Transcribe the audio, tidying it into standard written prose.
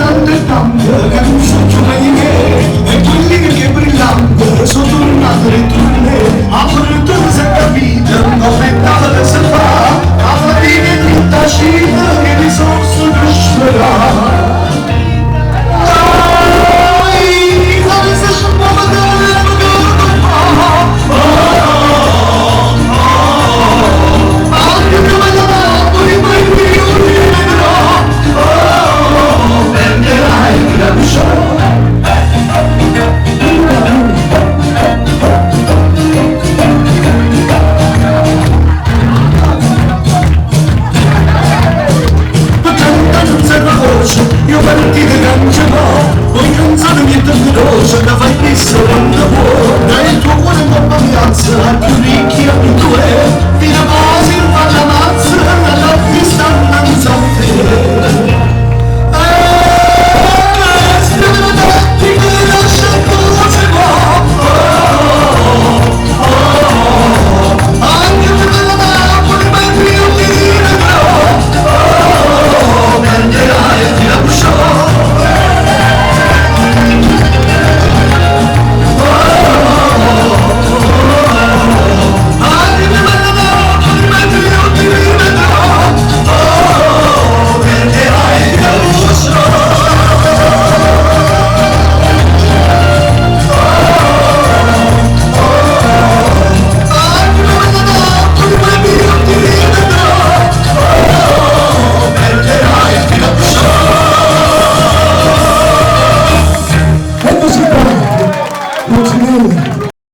altrettanto che non so più mai di me e quelli che brillante sono tornate le turne a fortuna si è capita aspettava che si fa a fatica e tutta cita che risorse per sperare io partite cancelò, poi canzone mi è veloce, da fai pista quando vuoi, dai tuo cuore in piazza, più ricchi a più è, fino a quasi in faccia mazza, la notte sta innanzi a te.